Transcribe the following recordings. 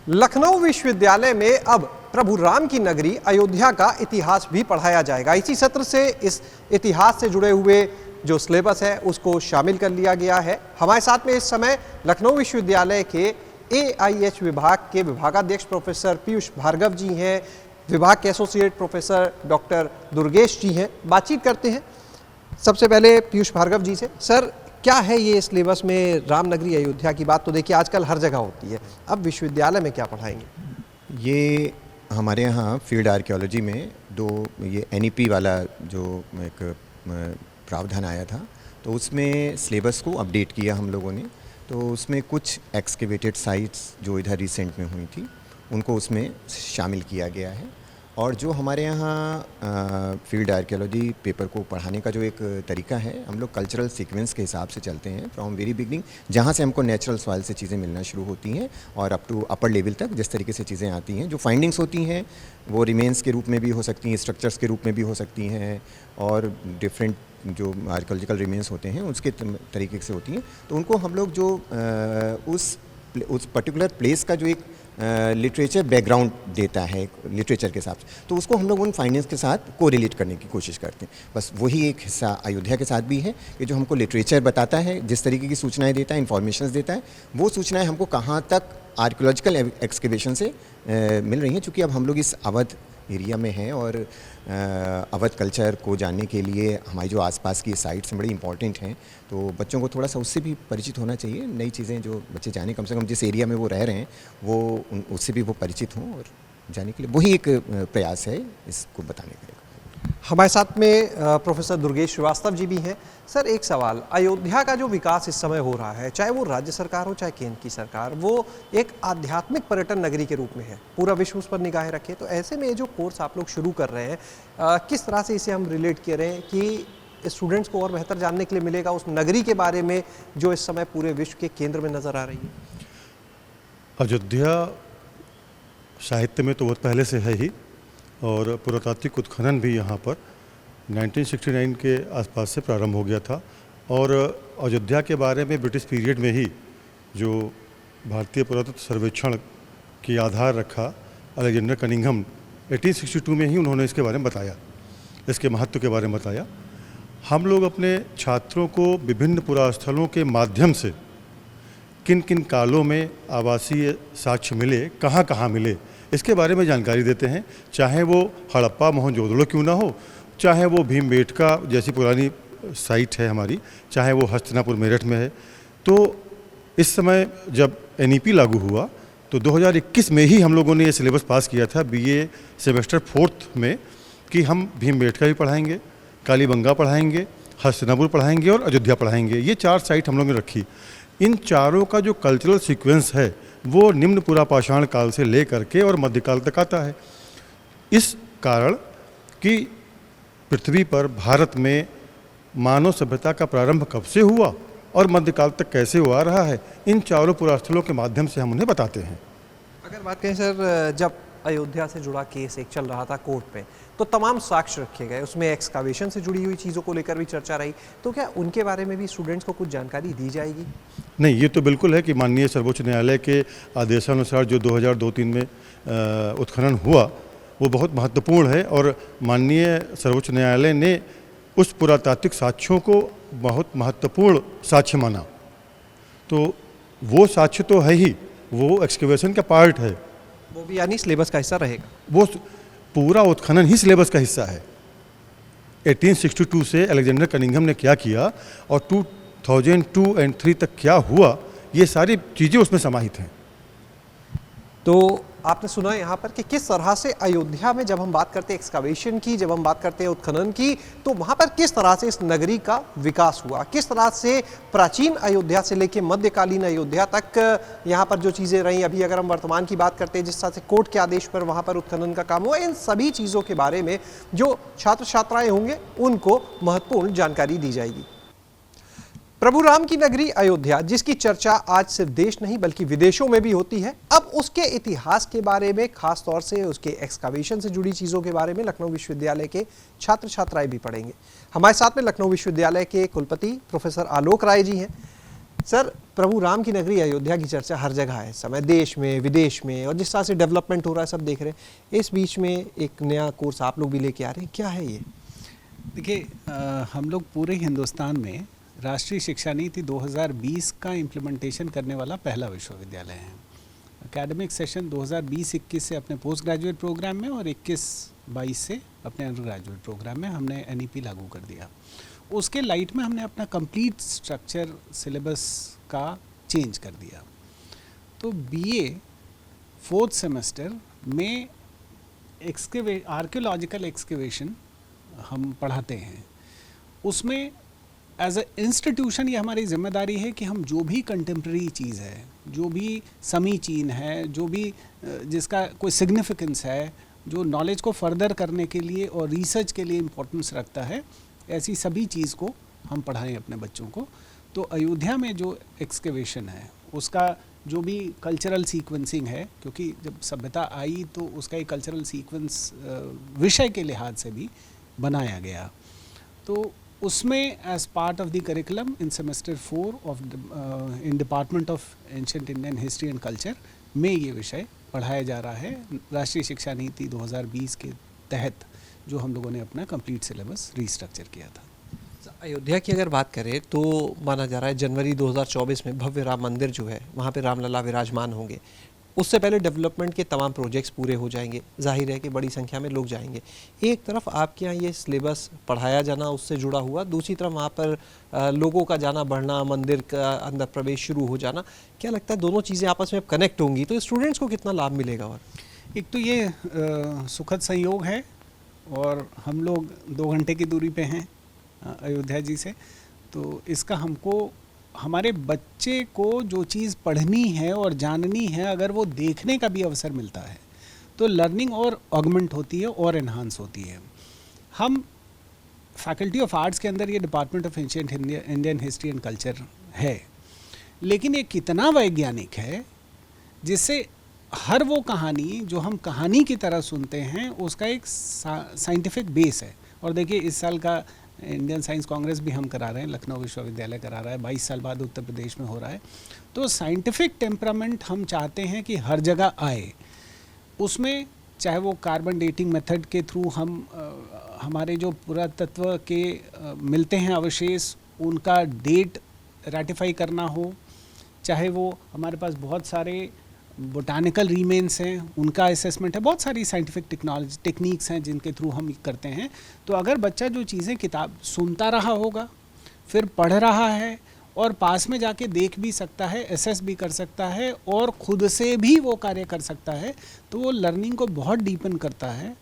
लखनऊ विश्वविद्यालय में अब प्रभु राम की नगरी अयोध्या का इतिहास भी पढ़ाया जाएगा। इसी सत्र से इस इतिहास से जुड़े हुए जो सिलेबस है उसको शामिल कर लिया गया है। हमारे साथ में इस समय लखनऊ विश्वविद्यालय के AIH विभाग के विभागाध्यक्ष प्रोफेसर पीयूष भार्गव जी हैं, विभाग के एसोसिएट प्रोफेसर डॉक्टर दुर्गेश जी हैं। बातचीत करते हैं सबसे पहले पीयूष भार्गव जी से। सर, क्या है ये सिलेबस में रामनगरी अयोध्या की बात तो देखिए आजकल हर जगह होती है, अब विश्वविद्यालय में क्या पढ़ाएंगे? ये हमारे यहाँ फील्ड आर्कियोलॉजी में ये NEP वाला जो एक प्रावधान आया था, तो उसमें सिलेबस को अपडेट किया हम लोगों ने। तो उसमें कुछ एक्सकेवेटेड साइट्स जो इधर रिसेंट में हुई थी उनको उसमें शामिल किया गया है। और जो हमारे यहाँ फील्ड आर्कियोलॉजी पेपर को पढ़ाने का जो एक तरीका है, हम लोग कल्चरल सीक्वेंस के हिसाब से चलते हैं फ्रॉम वेरी बिगनिंग, जहाँ से हमको नेचुरल सॉइल से चीज़ें मिलना शुरू होती हैं और अप टू अपर लेवल तक जिस तरीके से चीज़ें आती हैं। जो फाइंडिंग्स होती हैं वो रिमेन्स के रूप में भी हो सकती हैं, स्ट्रक्चर्स के रूप में भी हो सकती हैं, और डिफरेंट जो आर्कियोलॉजिकल रिमेन्स होते हैं उसके तरीके से होती हैं। तो उनको हम लोग जो उस पर्टिकुलर प्लेस का जो एक लिटरेचर बैकग्राउंड देता है लिटरेचर के हिसाब से, तो उसको हम लोग उन फाइंडिंग्स के साथ को रिलेट करने की कोशिश करते हैं। बस वही एक हिस्सा अयोध्या के साथ भी है कि जो हमको लिटरेचर बताता है, जिस तरीके की सूचनाएं देता है, इन्फॉर्मेशन देता है, वो सूचनाएं हमको कहाँ तक आर्कियोलॉजिकल एक्सकेवेशन से मिल रही हैं। चूँकि अब हम लोग इस अवध एरिया में हैं और अवध कल्चर को जानने के लिए हमारी जो आसपास की साइट्स बड़ी इंपॉर्टेंट हैं, तो बच्चों को थोड़ा सा उससे भी परिचित होना चाहिए। नई चीज़ें जो बच्चे जाने, कम से कम जिस एरिया में वो रह रहे हैं वो उससे भी वो परिचित हों और जाने के लिए वही एक प्रयास है इसको बताने का। हमारे साथ में प्रोफेसर दुर्गेश श्रीवास्तव जी भी हैं। सर, एक सवाल, अयोध्या का जो विकास इस समय हो रहा है, चाहे वो राज्य सरकार हो चाहे केंद्र की सरकार, वो एक आध्यात्मिक पर्यटन नगरी के रूप में है, पूरा विश्व उस पर निगाहें रखे। तो ऐसे में जो कोर्स आप लोग शुरू कर रहे हैं, किस तरह से इसे हम रिलेट कर रहे हैं कि स्टूडेंट्स को और बेहतर जानने के लिए मिलेगा उस नगरी के बारे में जो इस समय पूरे विश्व के केंद्र में नजर आ रही है? अयोध्या साहित्य में तो बहुत पहले से है ही, और पुरातात्विक उत्खनन भी यहाँ पर 1969 के आसपास से प्रारंभ हो गया था। और अयोध्या के बारे में ब्रिटिश पीरियड में ही जो भारतीय पुरातत्व सर्वेक्षण की आधार रखा अलेक्जेंडर कनिंघम, 1862 में ही उन्होंने इसके बारे में बताया, इसके महत्व के बारे में बताया। हम लोग अपने छात्रों को विभिन्न पुरास्थलों के माध्यम से किन किन कालों में आवासीय साक्ष्य मिले, कहाँ कहाँ मिले, इसके बारे में जानकारी देते हैं। चाहे वो हड़प्पा मोहनजोदड़ो क्यों ना हो, चाहे वो भीमबेटका जैसी पुरानी साइट है हमारी, चाहे वो हस्तिनापुर मेरठ में है। तो इस समय जब NEP लागू हुआ तो 2021 में ही हम लोगों ने ये सिलेबस पास किया था BA सेमेस्टर 4th में, कि हम भीमबेटका भी पढ़ाएंगे, कालीबंगा पढ़ाएंगे, हस्तिनापुर पढ़ाएंगे और अयोध्या पढ़ाएंगे। ये 4 साइट हम लोगों ने रखी। इन चारों का जो कल्चरल सीक्वेंस है वो निम्न पुरापाषाण काल से ले करके और मध्यकाल तक आता है। इस कारण कि पृथ्वी पर भारत में मानव सभ्यता का प्रारंभ कब से हुआ और मध्यकाल तक कैसे हुआ रहा है, इन चारों पुरास्थलों के माध्यम से हम उन्हें बताते हैं। अगर बात करें सर, जब अयोध्या से जुड़ा केस एक चल रहा था कोर्ट पे, तो तमाम साक्ष्य रखे गए, उसमें एक्सकावेशन से जुड़ी हुई चीज़ों को लेकर भी चर्चा रही, तो क्या उनके बारे में भी स्टूडेंट्स को कुछ जानकारी दी जाएगी? नहीं, ये तो बिल्कुल है कि माननीय सर्वोच्च न्यायालय के आदेशानुसार जो 2002-3 में उत्खनन हुआ वो बहुत महत्वपूर्ण है, और माननीय सर्वोच्च न्यायालय ने उस पुरातात्विक साक्ष्यों को बहुत महत्वपूर्ण साक्ष्य माना। तो वो साक्ष्य तो है ही, वो एक्सकेवेशन का पार्ट है, वो भी यानी सिलेबस का हिस्सा रहेगा। वो पूरा उत्खनन ही सिलेबस का हिस्सा है। 1862 से अलेक्जेंडर कनिंघम ने क्या किया और 2002 और 3 तक क्या हुआ, ये सारी चीज़ें उसमें समाहित हैं। तो आपने सुना यहाँ पर कि किस तरह से अयोध्या में जब हम बात करते हैं एक्सकावेशन की, जब हम बात करते हैं उत्खनन की, तो वहाँ पर किस तरह से इस नगरी का विकास हुआ, किस तरह से प्राचीन अयोध्या से लेकर मध्यकालीन अयोध्या तक यहाँ पर जो चीज़ें रहीं, अभी अगर हम वर्तमान की बात करते हैं जिस तरह से कोर्ट के आदेश पर वहाँ पर उत्खनन का काम हुआ, इन सभी चीज़ों के बारे में जो छात्र छात्राएँ होंगे उनको महत्वपूर्ण जानकारी दी जाएगी। प्रभु राम की नगरी अयोध्या, जिसकी चर्चा आज सिर्फ देश नहीं बल्कि विदेशों में भी होती है, अब उसके इतिहास के बारे में, खास तौर से उसके एक्सकावेशन से जुड़ी चीज़ों के बारे में लखनऊ विश्वविद्यालय के छात्र छात्राएं भी पढ़ेंगे। हमारे साथ में लखनऊ विश्वविद्यालय के कुलपति प्रोफेसर आलोक राय जी हैं। सर, प्रभु राम की नगरी अयोध्या की चर्चा हर जगह है इस समय, देश में विदेश में, और जिस तरह से डेवलपमेंट हो रहा है सब देख रहे हैं। इस बीच में एक नया कोर्स आप लोग भी लेके आ रहे हैं, क्या है ये? देखिए, हम लोग पूरे हिंदुस्तान में राष्ट्रीय शिक्षा नीति 2020 का इम्प्लीमेंटेशन करने वाला पहला विश्वविद्यालय है। एकेडमिक सेशन 2020-21 से अपने पोस्ट ग्रेजुएट प्रोग्राम में और 21-22 से अपने अंडर ग्रेजुएट प्रोग्राम में हमने NEP लागू कर दिया। उसके लाइट में हमने अपना कंप्लीट स्ट्रक्चर सिलेबस का चेंज कर दिया। तो BA 4th सेमेस्टर में आर्कियोलॉजिकल एक्सकेवेशन हम पढ़ाते हैं। उसमें एज अ इंस्टीट्यूशन ये हमारी जिम्मेदारी है कि हम जो भी कंटेम्प्रेरी चीज़ है, जो भी समीचीन है, जो भी जिसका कोई सिग्निफिकेंस है, जो नॉलेज को फर्दर करने के लिए और रिसर्च के लिए इम्पोर्टेंस रखता है, ऐसी सभी चीज़ को हम पढ़ाएं अपने बच्चों को। तो अयोध्या में जो एक्सकेवेशन है उसका जो भी कल्चरल सीक्वेंसिंग है, क्योंकि जब सभ्यता आई तो उसका एक कल्चरल सीक्वेंस विषय के लिहाज से भी बनाया गया। तो उसमें as part of the curriculum in semester 4 of in department of ancient Indian history and culture में ये विषय पढ़ाया जा रहा है। राष्ट्रीय शिक्षा नीति 2020 के तहत जो हम लोगों ने अपना कंप्लीट सिलेबस रीस्ट्रक्चर किया था। अयोध्या की अगर बात करें तो माना जा रहा है जनवरी 2024 में भव्य राम मंदिर जो है वहाँ पे रामलला विराजमान होंगे। उससे पहले डेवलपमेंट के तमाम प्रोजेक्ट्स पूरे हो जाएंगे, जाहिर है कि बड़ी संख्या में लोग जाएंगे। एक तरफ आपके यहाँ ये सिलेबस पढ़ाया जाना उससे जुड़ा हुआ, दूसरी तरफ वहाँ पर लोगों का जाना बढ़ना, मंदिर का अंदर प्रवेश शुरू हो जाना, क्या लगता है दोनों चीज़ें आपस में कनेक्ट होंगी तो स्टूडेंट्स को कितना लाभ मिलेगा? और एक तो ये सुखद संयोग है और हम लोग 2 घंटे की दूरी पे हैं अयोध्या जी से, तो इसका हमको हमारे बच्चे को जो चीज़ पढ़नी है और जाननी है, अगर वो देखने का भी अवसर मिलता है तो लर्निंग और ऑगमेंट होती है और एनहांस होती है। हम फैकल्टी ऑफ आर्ट्स के अंदर ये department of ancient Indian history and culture है, लेकिन ये कितना वैज्ञानिक है जिससे हर वो कहानी जो हम कहानी की तरह सुनते हैं उसका एक साइंटिफिक बेस है। और देखिए, इस साल का इंडियन साइंस कांग्रेस भी हम करा रहे हैं, लखनऊ विश्वविद्यालय करा रहा है, 22 साल बाद उत्तर प्रदेश में हो रहा है। तो साइंटिफिक टेम्परामेंट हम चाहते हैं कि हर जगह आए। उसमें चाहे वो कार्बन डेटिंग मेथड के थ्रू हम हमारे जो पुरातत्व के मिलते हैं अवशेष, उनका डेट रेटिफाई करना हो, चाहे वो हमारे पास बहुत सारे बोटानिकल रीमेन्स हैं, उनका असेसमेंट है, बहुत सारी साइंटिफिक टेक्निक्स हैं जिनके थ्रू हम करते हैं। तो अगर बच्चा जो चीज़ें किताब सुनता रहा होगा, फिर पढ़ रहा है और पास में जाके देख भी सकता है, एसेस भी कर सकता है और ख़ुद से भी वो कार्य कर सकता है, तो वो लर्निंग को बहुत डीपन करता है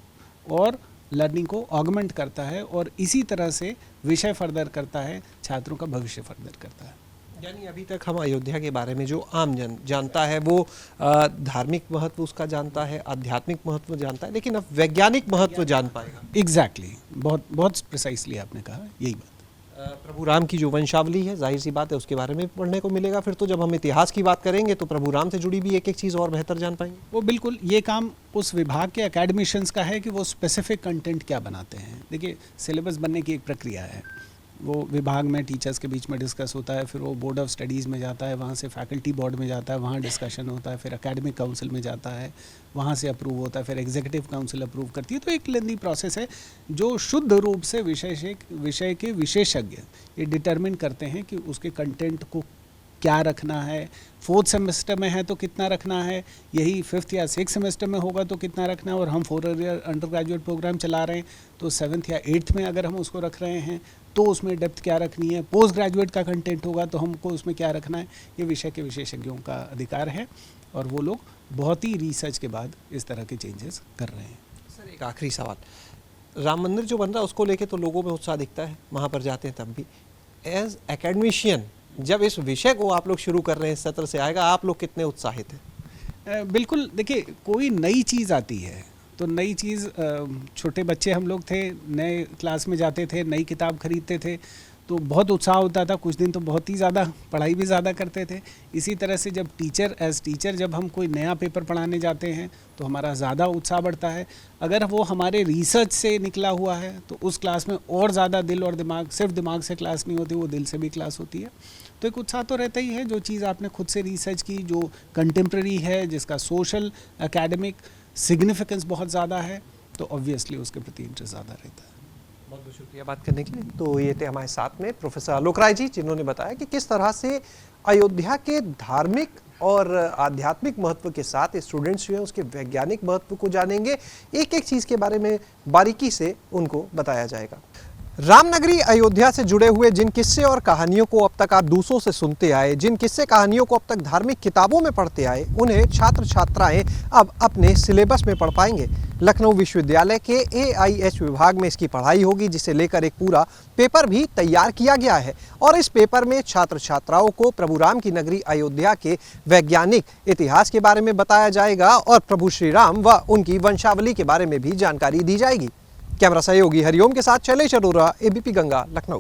और लर्निंग को ऑगमेंट करता है और इसी तरह से विषय फर्दर करता है, छात्रों का भविष्य फर्दर करता है। यानी अभी तक हम अयोध्या के बारे में जो आम जन जानता है वो धार्मिक महत्व उसका जानता है, आध्यात्मिक महत्व जानता है, लेकिन अब वैज्ञानिक महत्व जान पाएगा। एग्जैक्टली, बहुत प्रिसाइसली आपने कहा यही बात। प्रभु राम की जो वंशावली है, जाहिर सी बात है उसके बारे में पढ़ने को मिलेगा। फिर तो जब हम इतिहास की बात करेंगे तो प्रभु राम से जुड़ी भी एक एक चीज़ और बेहतर जान पाएंगे। वो बिल्कुल, ये काम उस विभाग के एकेडमिशियंस का है कि वो स्पेसिफिक कंटेंट क्या बनाते हैं। देखिए, सिलेबस बनने की एक प्रक्रिया है, वो विभाग में टीचर्स के बीच में डिस्कस होता है, फिर वो बोर्ड ऑफ स्टडीज़ में जाता है, वहाँ से फैकल्टी बोर्ड में जाता है, वहाँ डिस्कशन होता है, फिर एकेडमिक काउंसिल में जाता है, वहाँ से अप्रूव होता है, फिर एग्जीक्यूटिव काउंसिल अप्रूव करती है। तो एक लेंदी प्रोसेस है जो शुद्ध रूप से विषय के विशेषज्ञ ये डिटरमिन करते हैं कि उसके कंटेंट को क्या रखना है। 4th सेमेस्टर में है तो कितना रखना है, यही 5th या 6th सेमेस्टर में होगा तो कितना रखना है, और हम 4 ईयर अंडर ग्रेजुएट प्रोग्राम चला रहे हैं तो 7th या 8th में अगर हम उसको रख रहे हैं तो उसमें डेप्थ क्या रखनी है, पोस्ट ग्रेजुएट का कंटेंट होगा तो हमको उसमें क्या रखना है। ये विषय के विशेषज्ञों का अधिकार है और वो लोग बहुत ही रिसर्च के बाद इस तरह के चेंजेस कर रहे हैं। सर, एक आखिरी सवाल, राम मंदिर जो बन रहा है उसको लेके तो लोगों में उत्साह दिखता है, वहाँ पर जाते हैं तब भी। एज एकेडमिशियन जब इस विषय को आप लोग शुरू कर रहे हैं, इस सत्र से आएगा, आप लोग कितने उत्साहित हैं? बिल्कुल, देखिए, कोई नई चीज़ आती है तो नई चीज़, छोटे बच्चे हम लोग थे, नए क्लास में जाते थे, नई किताब खरीदते थे, तो बहुत उत्साह होता था। कुछ दिन तो बहुत ही ज़्यादा पढ़ाई भी ज़्यादा करते थे। इसी तरह से जब टीचर जब हम कोई नया पेपर पढ़ाने जाते हैं तो हमारा ज़्यादा उत्साह बढ़ता है। अगर वो हमारे रिसर्च से निकला हुआ है तो उस क्लास में और ज़्यादा दिल और दिमाग, सिर्फ दिमाग से क्लास नहीं होती, वो दिल से भी क्लास होती है। तो एक उत्साह तो रहता ही है। जो चीज़ आपने खुद से रिसर्च की, जो कंटेम्प्रेरी है, जिसका सोशल एकेडमिक सिग्निफिकेंस बहुत ज़्यादा है, तो ऑब्वियसली उसके प्रति इंटरेस्ट ज़्यादा रहता है। बहुत बहुत शुक्रिया बात करने के लिए। तो ये थे हमारे साथ में प्रोफेसर आलोक राय जी, जिन्होंने बताया कि किस तरह से अयोध्या के धार्मिक और आध्यात्मिक महत्व के साथ स्टूडेंट्स जो है उसके वैज्ञानिक महत्व को जानेंगे। एक एक चीज़ के बारे में बारीकी से उनको बताया जाएगा। रामनगरी अयोध्या से जुड़े हुए जिन किस्से और कहानियों को अब तक आप दूसरों से सुनते आए, जिन किस्से कहानियों को अब तक धार्मिक किताबों में पढ़ते आए, उन्हें छात्र छात्राएं अब अपने सिलेबस में पढ़ पाएंगे। लखनऊ विश्वविद्यालय के AIH विभाग में इसकी पढ़ाई होगी, जिसे लेकर एक पूरा पेपर भी तैयार किया गया है। और इस पेपर में छात्र छात्राओं को प्रभु राम की नगरी अयोध्या के वैज्ञानिक इतिहास के बारे में बताया जाएगा और प्रभु श्री राम व उनकी वंशावली के बारे में भी जानकारी दी जाएगी। कैमरा सहयोगी हरिओम के साथ शैलेश अरोरा, ABP गंगा, लखनऊ।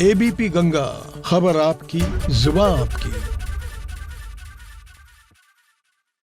ABP गंगा, खबर आपकी, जुबान आपकी।